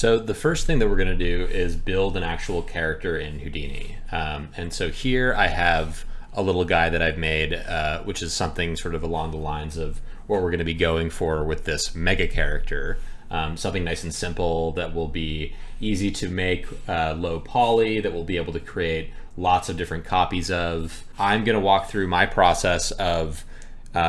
So the first thing that we're going to do is build an actual character in Houdini. And so here I have a little guy that I've made, which is something sort of along the lines of what we're going to be going for with this mega character. Something nice and simple that will be easy to make, low poly, that we'll be able to create lots of different copies of. I'm going to walk through my process of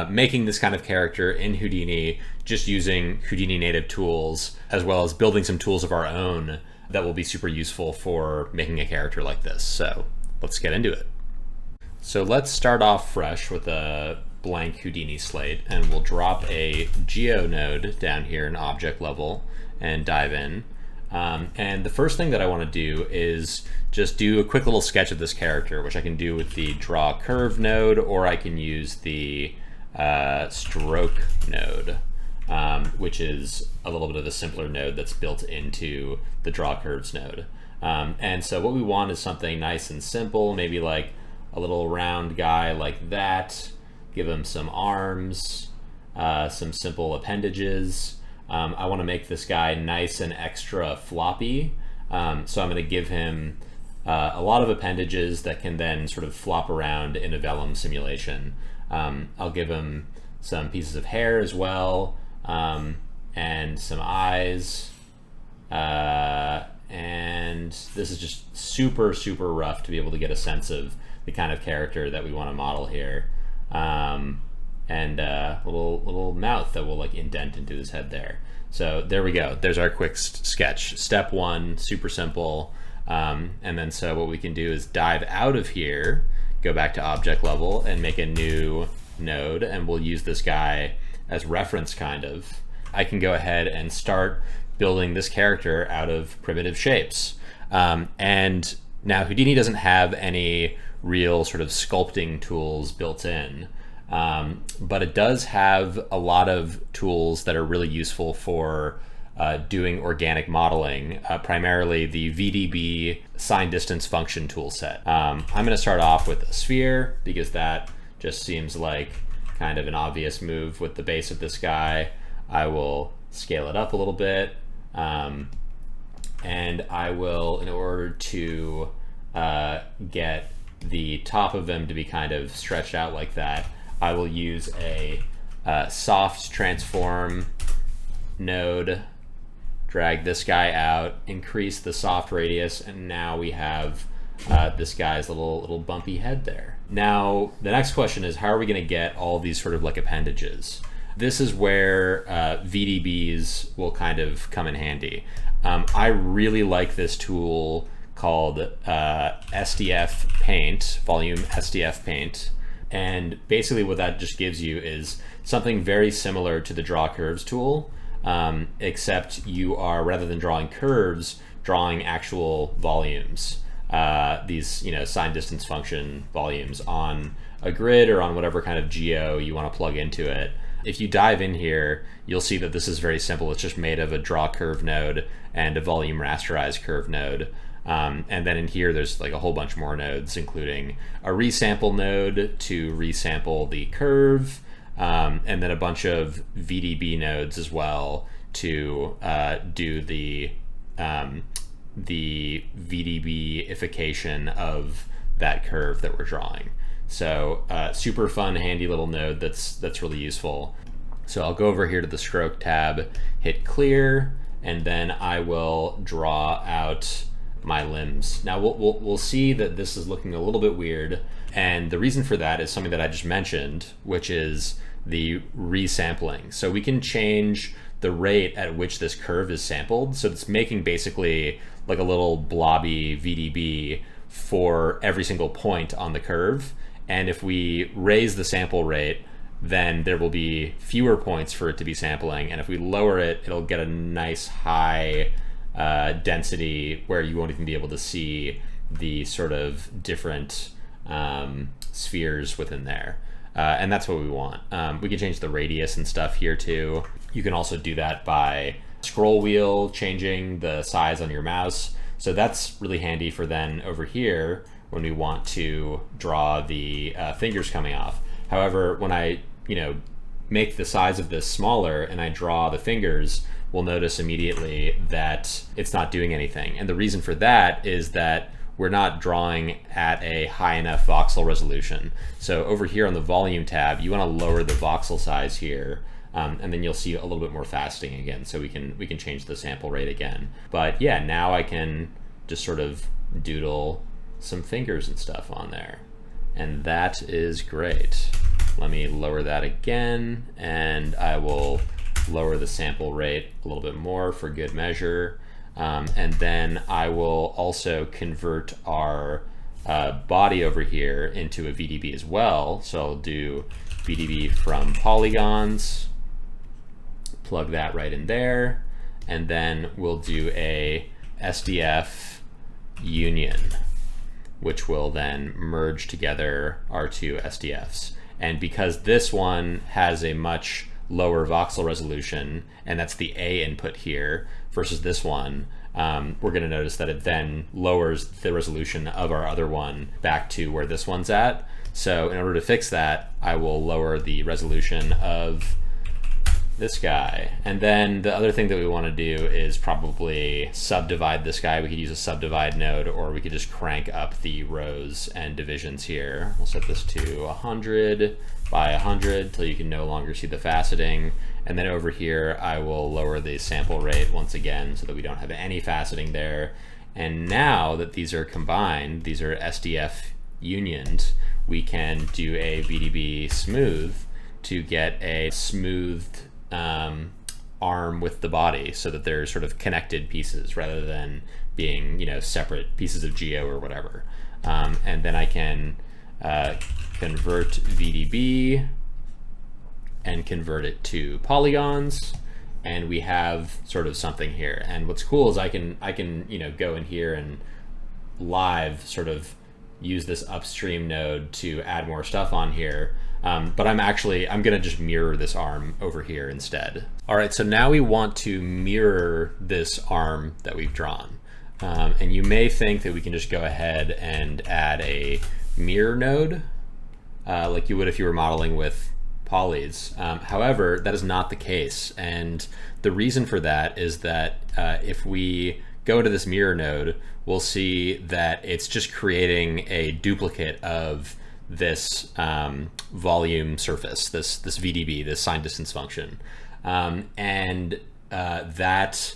making this kind of character in Houdini, just using Houdini native tools, as well as building some tools of our own that will be super useful for making a character like this. So let's get into it. So let's start off fresh with a blank Houdini slate, and we'll drop a geo node down here in object level and dive in. And the first thing that I want to do is just do a quick little sketch of this character, which I can do with the draw curve node, or I can use the stroke node, which is a little bit of a simpler node that's built into the draw curves node. And so what we want is something nice and simple, maybe like a little round guy like that. Give him some arms, some simple appendages. I want to make this guy nice and extra floppy. So I'm going to give him a lot of appendages that can then sort of flop around in a vellum simulation. I'll give him some pieces of hair as well, and some eyes. And this is just super, super rough to be able to get a sense of the kind of character that we want to model here. And a little mouth that will like indent into his head there. So there we go. There's our quick sketch. Step one, super simple. And then so what we can do is dive out of here, go back to object level and make a new node, and we'll use this guy as reference kind of. I can go ahead and start building this character out of primitive shapes. And now Houdini doesn't have any real sort of sculpting tools built in, but it does have a lot of tools that are really useful for doing organic modeling, primarily the VDB sign distance function tool set. I'm going to start off with a sphere because that just seems like kind of an obvious move with the base of this guy. I will scale it up a little bit, and I will, in order to get the top of them to be kind of stretched out like that, I will use a soft transform node, drag this guy out, increase the soft radius, and now we have this guy's little bumpy head there. Now the next question is, how are we going to get all these sort of like appendages? This is where VDBs will kind of come in handy. I really like this tool called SDF Paint, Volume SDF Paint. And basically what that just gives you is something very similar to the Draw Curves tool, except you are, rather than drawing curves, drawing actual volumes. These, sign distance function volumes on a grid or on whatever kind of geo you want to plug into it. If you dive in here, you'll see that this is very simple. It's just made of a draw curve node and a volume rasterize curve node. And then in here, there's like a whole bunch more nodes, including a resample node to resample the curve, and then a bunch of VDB nodes as well to do the VDB-ification of that curve that we're drawing. So super fun, handy little node that's really useful. So I'll go over here to the stroke tab, hit clear, and then I will draw out my limbs. Now we'll see that this is looking a little bit weird, and the reason for that is something that I just mentioned, which is the resampling. So we can change the rate at which this curve is sampled, so it's making basically like a little blobby VDB for every single point on the curve. And if we raise the sample rate, then there will be fewer points for it to be sampling, and if we lower it, it'll get a nice high density where you won't even be able to see the sort of different spheres within there. And that's what we want. We can change the radius and stuff here too. You can also do that by scroll wheel, changing the size on your mouse. So that's really handy for then over here when we want to draw the fingers coming off. However, when I make the size of this smaller and I draw the fingers, we'll notice immediately that it's not doing anything. And the reason for that is that we're not drawing at a high enough voxel resolution. So over here on the volume tab, you want to lower the voxel size here, and then you'll see a little bit more faceting again. So we can change the sample rate again. But yeah, now I can just sort of doodle some fingers and stuff on there, and that is great. Let me lower that again, and I will lower the sample rate a little bit more for good measure. And then I will also convert our body over here into a VDB as well. So I'll do VDB from polygons, plug that right in there, and then we'll do a SDF union, which will then merge together our two SDFs. And because this one has a much lower voxel resolution, and that's the A input here, versus this one, we're going to notice that it then lowers the resolution of our other one back to where this one's at. So in order to fix that, I will lower the resolution of this guy. And then the other thing that we want to do is probably subdivide this guy. We could use a subdivide node, or we could just crank up the rows and divisions here. We'll set this to 100 by 100 till you can no longer see the faceting. And then over here, I will lower the sample rate once again so that we don't have any faceting there. And now that these are combined, these are SDF unions, we can do a VDB smooth to get a smoothed arm with the body, so that they're sort of connected pieces rather than being, you know, separate pieces of geo or whatever. And then I can convert VDB and convert it to polygons, and we have sort of something here. And what's cool is I can you know, go in here and live sort of use this upstream node to add more stuff on here. But I'm gonna just mirror this arm over here instead. All right, so now we want to mirror this arm that we've drawn. And you may think that we can just go ahead and add a mirror node, like you would if you were modeling with polys. However, that is not the case. And the reason for that is that if we go to this mirror node, we'll see that it's just creating a duplicate of this volume surface, this VDB, this sign distance function. And that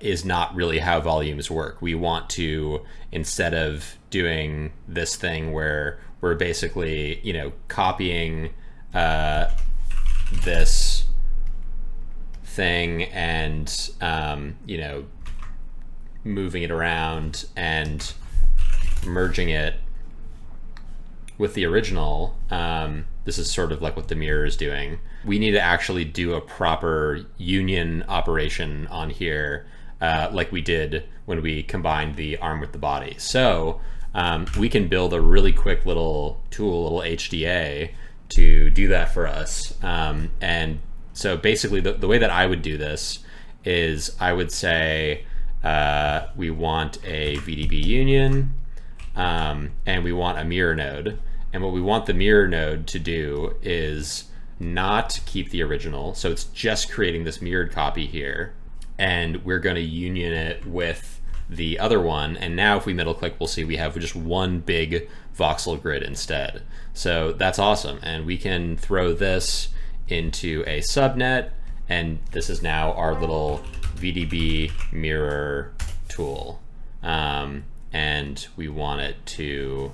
is not really how volumes work. We want to, instead of doing this thing where we're basically, you know, copying this thing and, you know, moving it around and merging it with the original, this is sort of like what the mirror is doing. We need to actually do a proper union operation on here, like we did when we combined the arm with the body. So we can build a really quick little tool, a little HDA, to do that for us. And so basically the way that I would do this is I would say we want a VDB union, and we want a mirror node. And what we want the mirror node to do is not keep the original. So it's just creating this mirrored copy here. And we're going to union it with the other one. And now if we middle click, we'll see we have just one big voxel grid instead. So that's awesome. And we can throw this into a subnet. And this is now our little VDB mirror tool. And we want it to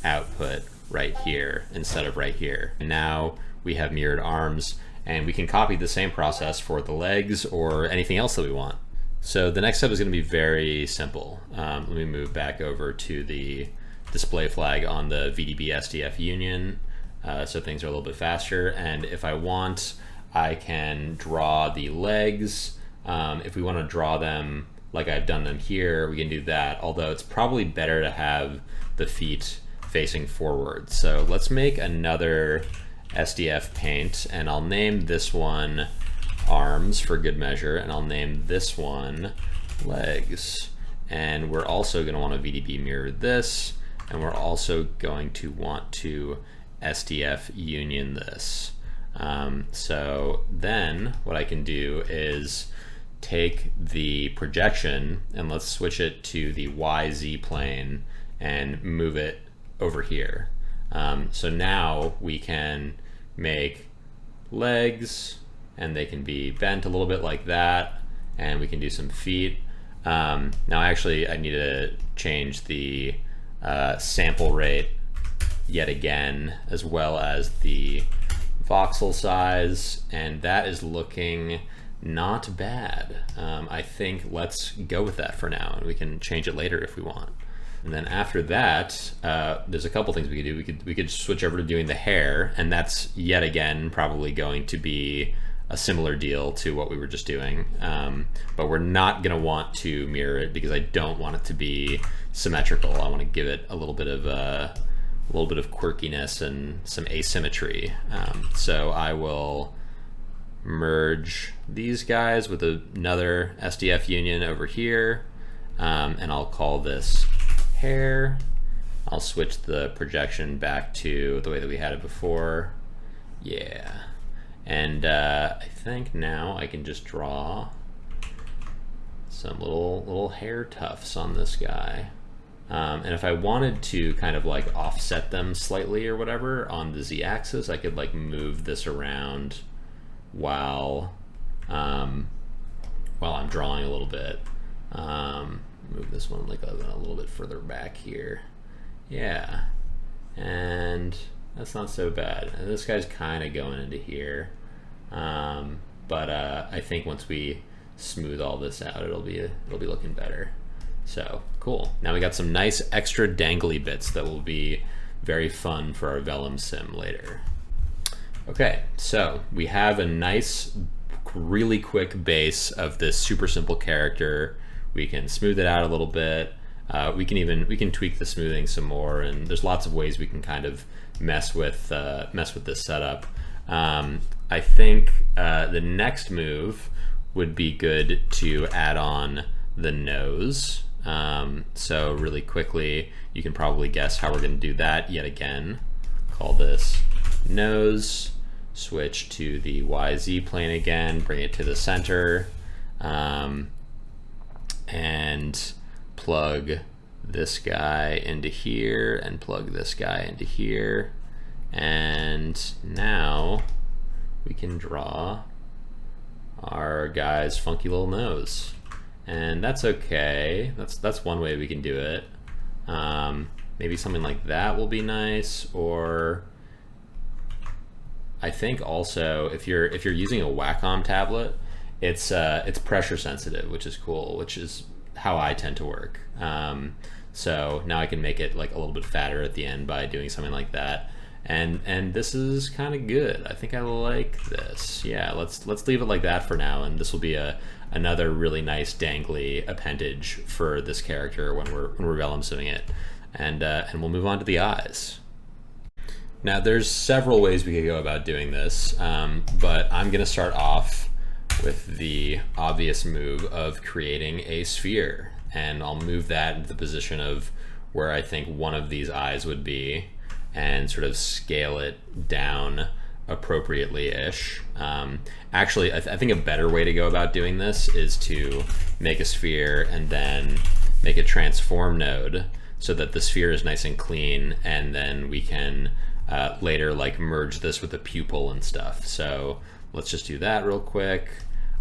output right here instead of right here. And now we have mirrored arms, and we can copy the same process for the legs or anything else that we want. So the next step is going to be very simple. Let me move back over to the display flag on the VDB SDF union, so things are a little bit faster. And if I want, I can draw the legs. If we want to draw them like I've done them here, we can do that, although it's probably better to have the feet facing forward. So let's make another SDF paint, and I'll name this one arms for good measure, and I'll name this one legs. And we're also going to want to VDB mirror this, and we're also going to want to SDF union this. So then what I can do is take the projection and let's switch it to the YZ plane and move it over here. So now we can make legs and they can be bent a little bit like that, and we can do some feet. Now actually I need to change the sample rate yet again, as well as the voxel size, and that is looking not bad. I think let's go with that for now, and we can change it later if we want. And then after that, there's a couple things we could do. We could switch over to doing the hair, and that's yet again probably going to be a similar deal to what we were just doing. But we're not gonna want to mirror it because I don't want it to be symmetrical. I want to give it a little bit of quirkiness and some asymmetry. So I will merge these guys with another SDF union over here, and I'll call this hair. I'll switch the projection back to the way that we had it before. Yeah. And I think now I can just draw some little hair tufts on this guy. And if I wanted to kind of like offset them slightly or whatever on the Z-axis, I could like move this around while I'm drawing a little bit. Move this one like a little bit further back here. Yeah, and that's not so bad. And this guy's kind of going into here, but I think once we smooth all this out, it'll be looking better. So cool. Now we got some nice extra dangly bits that will be very fun for our Vellum sim later. Okay, so we have a nice, really quick base of this super simple character. We can smooth it out a little bit. We can tweak the smoothing some more, and there's lots of ways we can kind of mess with this setup. I think the next move would be good to add on the nose. So really quickly, you can probably guess how we're going to do that yet again. Call this nose, switch to the YZ plane again, bring it to the center, and plug this guy into here and plug this guy into here. And now we can draw our guy's funky little nose. And that's okay. That's one way we can do it. Maybe something like that will be nice, or I think also if you're using a Wacom tablet, it's pressure sensitive, which is cool, which is how I tend to work. So now I can make it like a little bit fatter at the end by doing something like that. And this is kind of good. I think I like this. Yeah, let's leave it like that for now, and this will be another really nice dangly appendage for this character when we're Vellum simming it. And we'll move on to the eyes. Now there's several ways we could go about doing this, but I'm gonna start off with the obvious move of creating a sphere, and I'll move that into the position of where I think one of these eyes would be and sort of scale it down appropriately-ish. Actually, I think a better way to go about doing this is to make a sphere and then make a transform node so that the sphere is nice and clean, and then we can later like merge this with the pupil and stuff. So let's just do that real quick.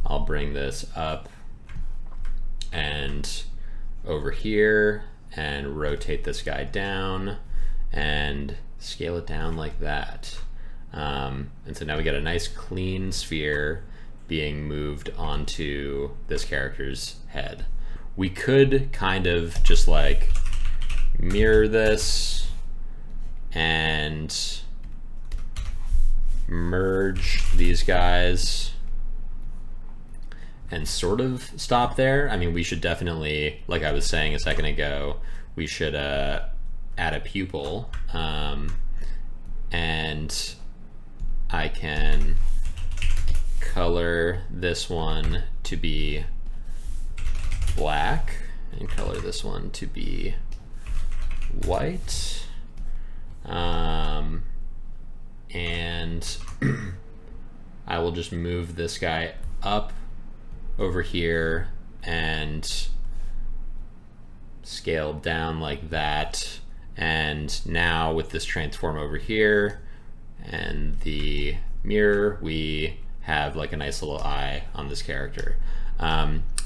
I'll bring this up and over here and rotate this guy down and scale it down like that. And so now we got a nice clean sphere being moved onto this character's head. We could kind of just like mirror this and merge these guys and sort of stop there. I mean, we should definitely, like I was saying a second ago, we should add a pupil, and I can color this one to be black and color this one to be white, and I will just move this guy up over here and scale down like that. And now with this transform over here and the mirror, we have like a nice little eye on this character.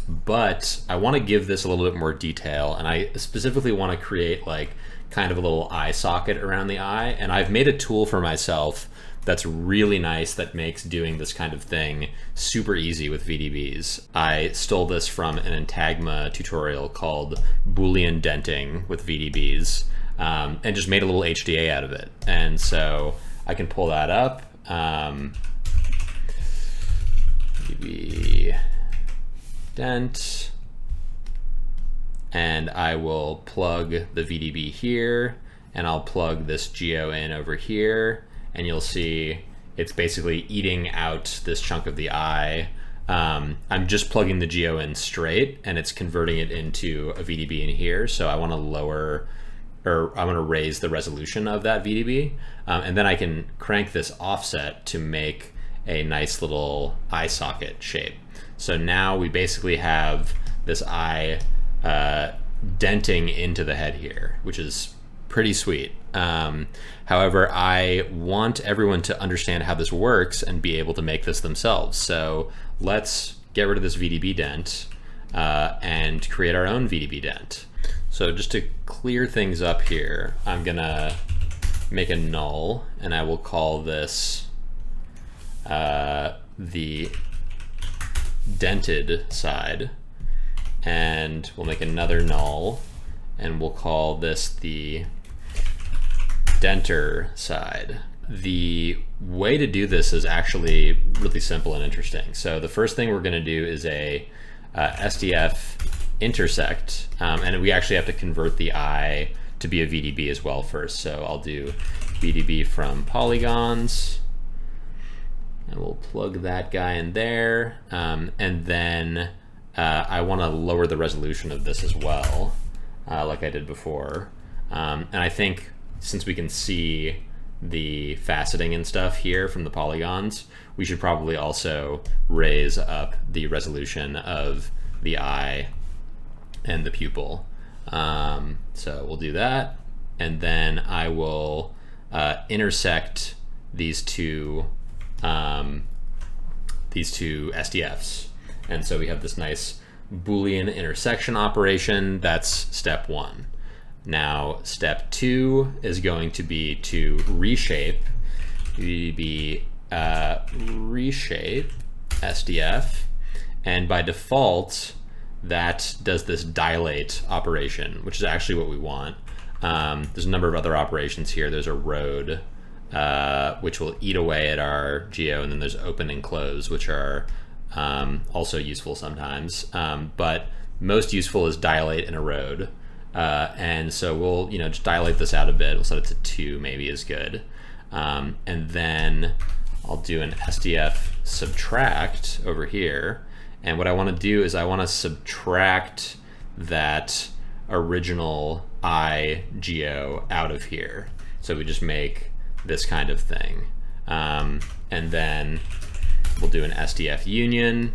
But I want to give this a little bit more detail, and I specifically want to create like kind of a little eye socket around the eye. And I've made a tool for myself that's really nice that makes doing this kind of thing super easy with VDBs. I stole this from an Intagma tutorial called Boolean Denting with VDBs, and just made a little HDA out of it. And so I can pull that up. VDB dent, and I will plug the VDB here, and I'll plug this geo in over here, and you'll see it's basically eating out this chunk of the eye. I'm just plugging the geo in straight, and it's converting it into a VDB in here. So I want to lower, or I want to raise the resolution of that VDB, and then I can crank this offset to make a nice little eye socket shape. So now we basically have this eye denting into the head here, which is pretty sweet. However, I want everyone to understand how this works and be able to make this themselves. So let's get rid of this VDB dent and create our own VDB dent. So just to clear things up here, I'm gonna make a null, and I will call this the dented side, and we'll make another null, and we'll call this the denter side. The way to do this is actually really simple and interesting. So the first thing we're going to do is a SDF intersect, and we actually have to convert the eye to be a VDB as well first. So I'll do VDB from polygons, and we'll plug that guy in there, and then I want to lower the resolution of this as well, like I did before. And I think since we can see the faceting and stuff here from the polygons, we should probably also raise up the resolution of the eye and the pupil. So we'll do that, and then I will intersect these two SDFs. And so we have this nice Boolean intersection operation. That's step one. Now, step two is going to be to reshape, reshape SDF. And by default, that does this dilate operation, which is actually what we want. There's a number of other operations here. There's a road, which will eat away at our geo, and then there's open and close, which are also useful sometimes, but most useful is dilate and erode. And so we'll just dilate this out a bit. We'll set it to 2 maybe is good. And then I'll do an SDF subtract over here. And what I want to do is I want to subtract that original eye geo out of here. So we just make this kind of thing. And then we'll do an SDF union,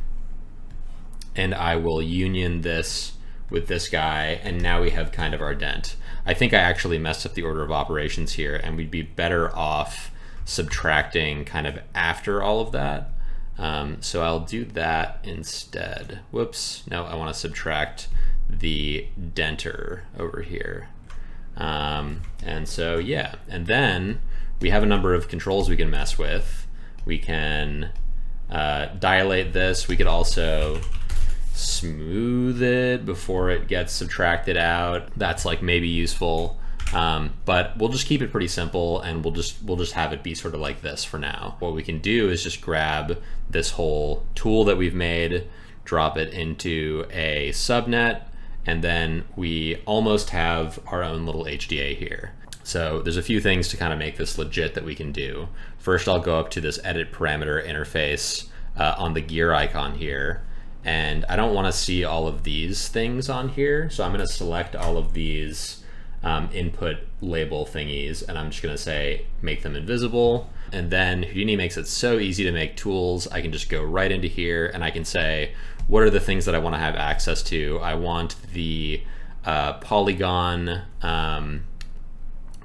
and I will union this with this guy, and now we have kind of our dent. I think I actually messed up the order of operations here, and we'd be better off subtracting kind of after all of that. So I'll do that instead. Whoops, no, I want to subtract the denter over here. And so yeah, and then we have a number of controls we can mess with. We can dilate this. We could also smooth it before it gets subtracted out. That's like maybe useful, but we'll just keep it pretty simple, and we'll just have it be sort of like this for now. What we can do is just grab this whole tool that we've made, drop it into a subnet, and then we almost have our own little HDA here. So there's a few things to kind of make this legit that we can do. First, I'll go up to this edit parameter interface on the gear icon here, and I don't want to see all of these things on here, so I'm going to select all of these input label thingies, and I'm just gonna say make them invisible. And then Houdini makes it so easy to make tools. I can just go right into here and I can say, what are the things that I want to have access to? I want the polygon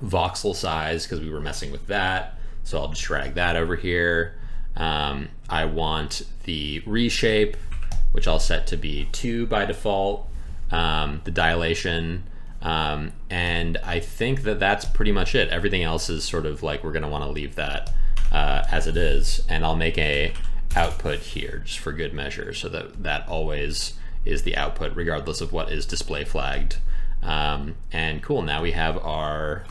voxel size, because we were messing with that. So I'll just drag that over here. I want the reshape, which I'll set to be 2 by default, the dilation, and I think that that's pretty much it. Everything else is sort of like we're going to want to leave that as it is, and I'll make a output here just for good measure, so that that always is the output regardless of what is display flagged. And cool, now we have our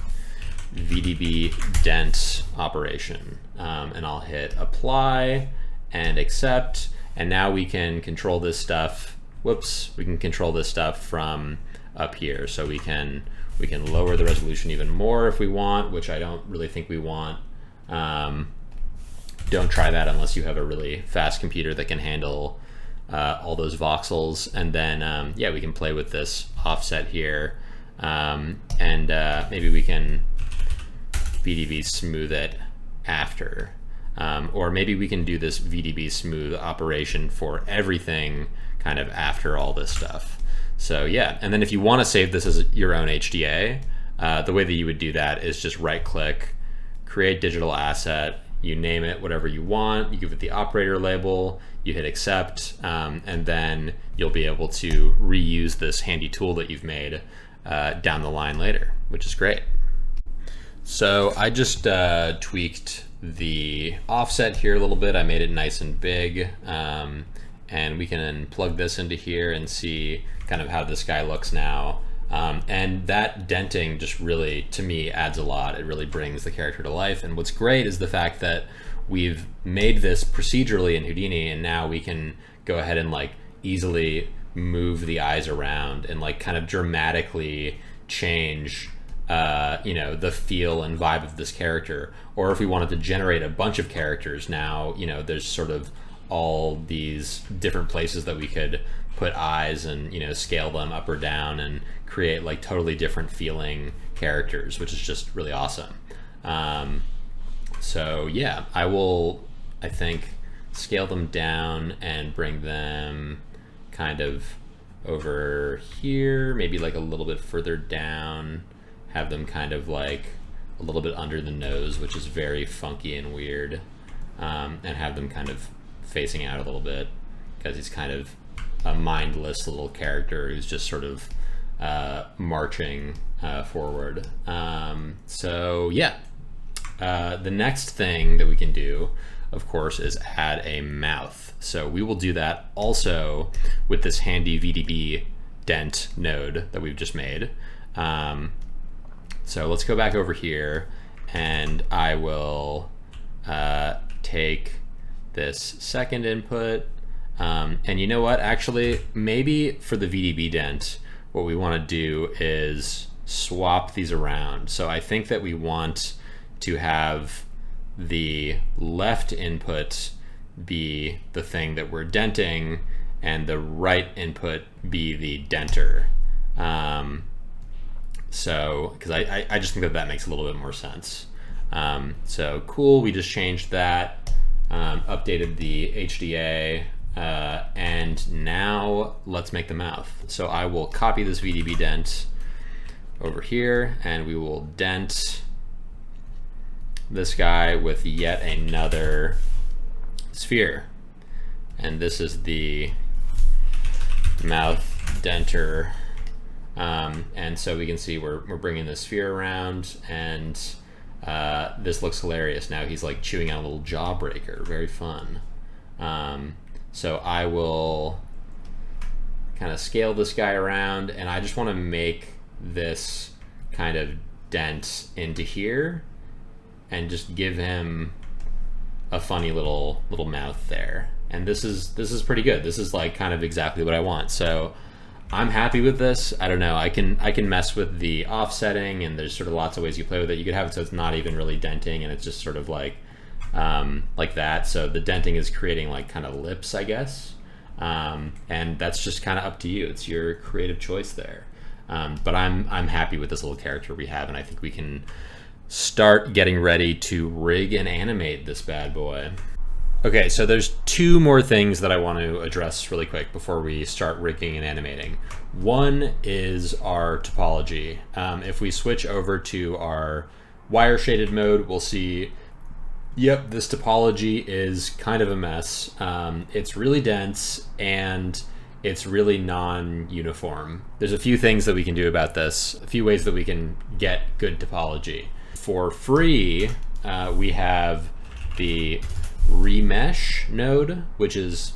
VDB dent operation, and I'll hit apply and accept, and now we can control this stuff. Whoops, we can control this stuff from up here, so we can lower the resolution even more if we want, which I don't really think we want. Don't try that unless you have a really fast computer that can handle all those voxels. And then yeah, we can play with this offset here, and maybe we can VDB smooth it after, or maybe we can do this VDB smooth operation for everything kind of after all this stuff. So yeah, and then if you want to save this as your own HDA, the way that you would do that is just right click, create digital asset, you name it whatever you want, you give it the operator label, you hit accept, and then you'll be able to reuse this handy tool that you've made down the line later, which is great. So I just tweaked the offset here a little bit. I made it nice and big, and we can plug this into here and see kind of how this guy looks now. And that denting just really, to me, adds a lot. It really brings the character to life. And what's great is the fact that we've made this procedurally in Houdini, and now we can go ahead and like easily move the eyes around and like kind of dramatically change you know, the feel and vibe of this character. Or if we wanted to generate a bunch of characters now, you know, there's sort of all these different places that we could put eyes and, you know, scale them up or down and create like totally different feeling characters, which is just really awesome. So yeah, I will, I think, scale them down and bring them kind of over here, maybe like a little bit further down, have them kind of like a little bit under the nose, which is very funky and weird, and have them kind of facing out a little bit, because he's kind of a mindless little character who's just sort of marching forward. So yeah, the next thing that we can do, of course, is add a mouth. So we will do that also with this handy VDB dent node that we've just made. So let's go back over here, and I will take this second input, and you know what, actually maybe for the VDB dent what we want to do is swap these around. So I think that we want to have the left input be the thing that we're denting and the right input be the denter. So because I just think that that makes a little bit more sense. So cool, we just changed that, updated the HDA, and now let's make the mouth. So I will copy this VDB dent over here, and we will dent this guy with yet another sphere. And this is the mouth denter. And so we can see we're bringing the sphere around, and this looks hilarious. Now he's like chewing on a little jawbreaker, very fun. So I will kind of scale this guy around, and I just want to make this kind of dent into here and just give him a funny little mouth there. And this is pretty good. This is like kind of exactly what I want. So I'm happy with this. I don't know, I can mess with the offsetting, and there's sort of lots of ways you play with it. You could have it so it's not even really denting, and it's just sort of like that. So the denting is creating like kind of lips, I guess. And that's just kind of up to you. It's your creative choice there. But I'm happy with this little character we have, and I think we can start getting ready to rig and animate this bad boy. Okay, so there's two more things that I want to address really quick before we start rigging and animating. One is our topology. If we switch over to our wire shaded mode, we'll see, yep, this topology is kind of a mess. It's really dense and it's really non-uniform. There's a few things that we can do about this, a few ways that we can get good topology. For free, we have the remesh node, which is,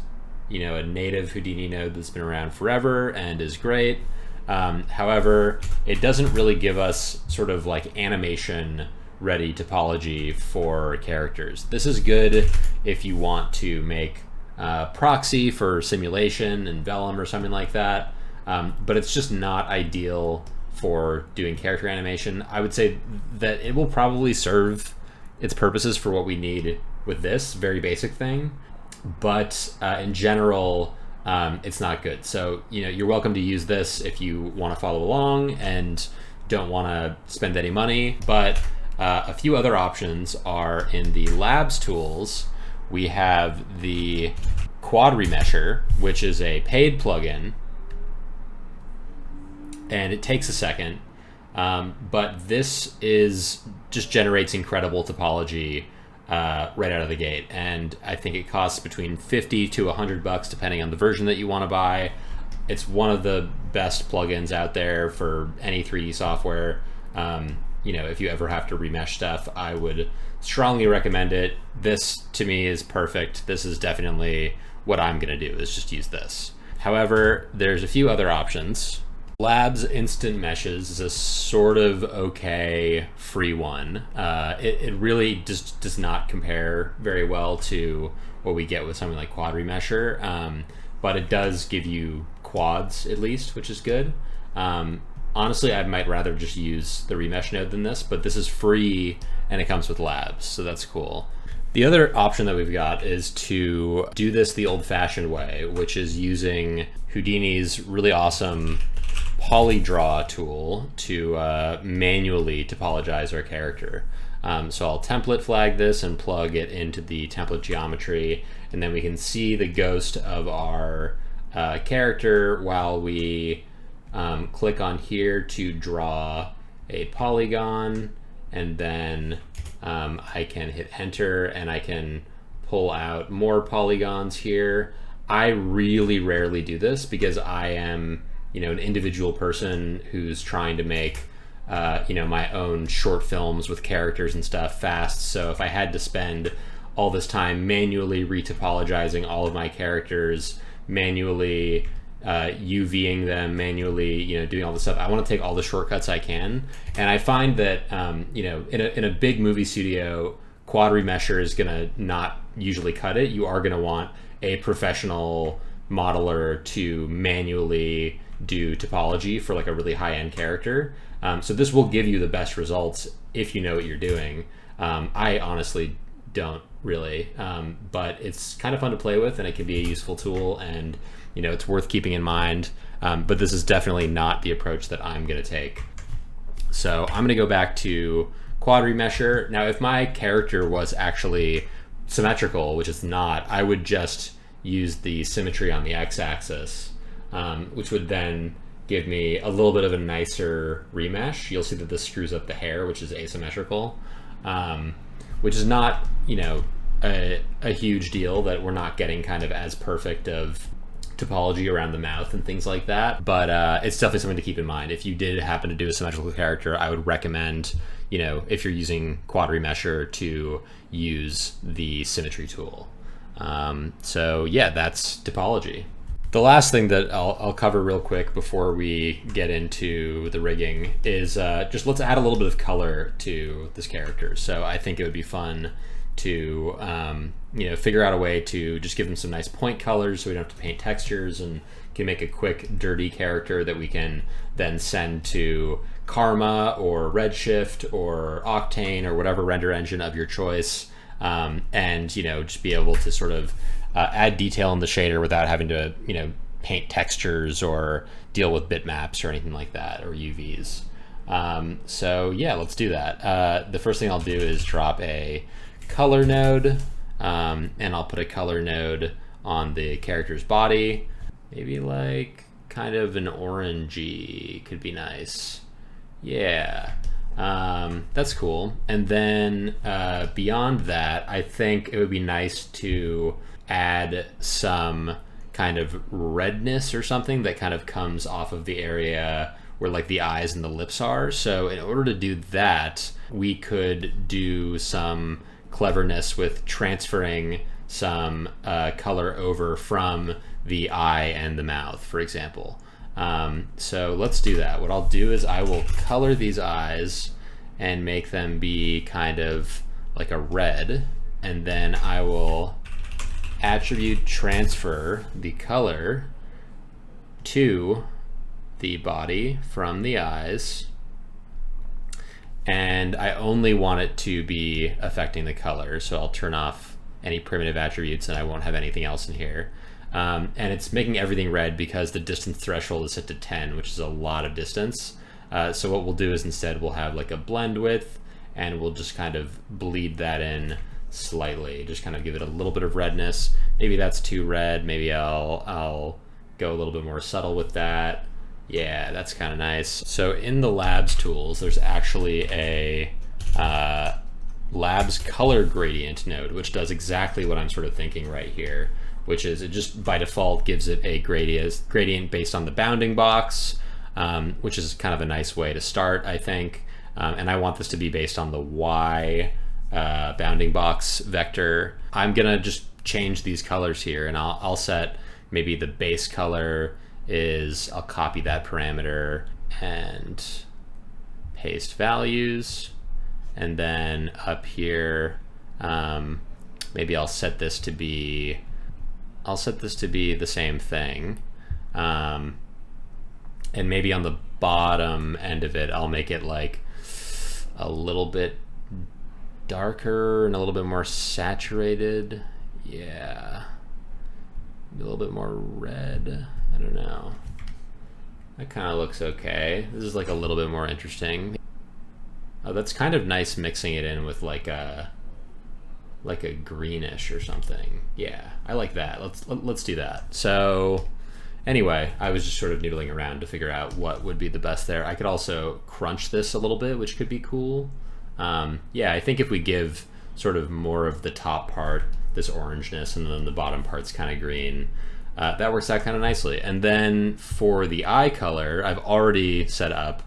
a native Houdini node that's been around forever and is great. However, it doesn't really give us sort of like animation ready topology for characters. This is good if you want to make proxy for simulation and Vellum or something like that, but it's just not ideal for doing character animation. I would say that it will probably serve its purposes for what we need with this very basic thing, but in general, it's not good. So you're welcome to use this if you want to follow along and don't want to spend any money, but a few other options are in the labs tools. We have the quad remesher, which is a paid plugin, and it takes a second, but this just generates incredible topology right out of the gate, and I think it costs between $50 to $100 depending on the version that you want to buy. It's one of the best plugins out there for any 3D software. If you ever have to remesh stuff, I would strongly recommend it. This to me is perfect. This is definitely what I'm gonna do, is just use this. However, there's a few other options. Labs Instant Meshes is a sort of okay free one. It really just does not compare very well to what we get with something like Quad Remesher, but it does give you quads at least, which is good. Honestly, I might rather just use the remesh node than this, but this is free and it comes with labs, so that's cool. The other option that we've got is to do this the old-fashioned way, which is using Houdini's really awesome polydraw tool to manually topologize our character. So I'll template flag this and plug it into the template geometry, and then we can see the ghost of our character while we click on here to draw a polygon, and then I can hit enter and I can pull out more polygons here. I really rarely do this because I am an individual person who's trying to make my own short films with characters and stuff fast. So if I had to spend all this time manually retopologizing all of my characters, manually UVing them, manually doing all this stuff, I want to take all the shortcuts I can. And I find that in a big movie studio, quad remesher is gonna not usually cut it. You are gonna want a professional modeler to manually do topology for like a really high-end character. So this will give you the best results if you know what you're doing. I honestly don't really, but it's kind of fun to play with, and it can be a useful tool, and it's worth keeping in mind. But this is definitely not the approach that I'm going to take. So I'm going to go back to quad remesher. Now, if my character was actually symmetrical, which it's not, I would just use the symmetry on the x-axis, which would then give me a little bit of a nicer remesh. You'll see that this screws up the hair, which is asymmetrical, which is not, a huge deal, that we're not getting kind of as perfect of topology around the mouth and things like that. But it's definitely something to keep in mind. If you did happen to do a symmetrical character, I would recommend, if you're using quad remesher, to use the symmetry tool. So yeah, that's topology. The last thing that I'll cover real quick before we get into the rigging is just let's add a little bit of color to this character. So I think it would be fun to figure out a way to just give them some nice point colors so we don't have to paint textures, and can make a quick dirty character that we can then send to Karma or Redshift or Octane or whatever render engine of your choice, and just be able to sort of add detail in the shader without having to paint textures or deal with bitmaps or anything like that, or UVs. So yeah, let's do that. The first thing I'll do is drop a color node, and I'll put a color node on the character's body. Maybe like kind of an orangey could be nice. Yeah, that's cool. And then beyond that, I think it would be nice to add some kind of redness or something that kind of comes off of the area where like the eyes and the lips are. So in order to do that, we could do some cleverness with transferring some color over from the eye and the mouth, for example. So let's do that. What I'll do is I will color these eyes and make them be kind of like a red, and then I will attribute transfer the color to the body from the eyes, and I only want it to be affecting the color, so I'll turn off any primitive attributes and I won't have anything else in here. And it's making everything red because the distance threshold is set to 10, which is a lot of distance. So what we'll do is instead we'll have like a blend width, and we'll just kind of bleed that in slightly, just kind of give it a little bit of redness. Maybe that's too red. Maybe I'll go a little bit more subtle with that. Yeah, that's kind of nice. So in the labs tools, there's actually a labs color gradient node, which does exactly what I'm sort of thinking right here, which is it just by default gives it a gradient based on the bounding box, which is kind of a nice way to start, I think. And I want this to be based on the Y bounding box vector. I'm gonna just change these colors here, and I'll set maybe the base color is, I'll copy that parameter and paste values, and then up here maybe I'll set this to be the same thing, and maybe on the bottom end of it I'll make it like a little bit darker and a little bit more saturated. Yeah, a little bit more red. I don't know. That kind of looks okay. This is like a little bit more interesting. Oh, that's kind of nice mixing it in with like a greenish or something. Yeah, I like that. Let's do that. So anyway, I was just sort of noodling around to figure out what would be the best there. I could also crunch this a little bit, which could be cool. Yeah, I think if we give sort of more of the top part this orangeness and then the bottom part's kind of green, that works out kind of nicely. And then for the eye color, I've already set up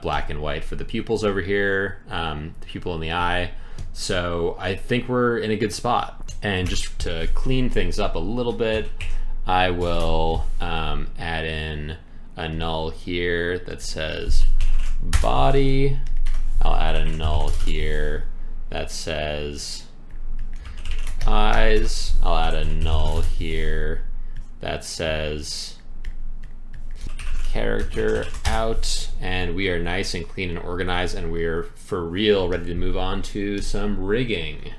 black and white for the pupils over here, the pupil in the eye. So I think we're in a good spot. And just to clean things up a little bit, I will add in a null here that says body. I'll add a null here that says eyes. I'll add a null here that says character out, and we are nice and clean and organized, and we're for real ready to move on to some rigging.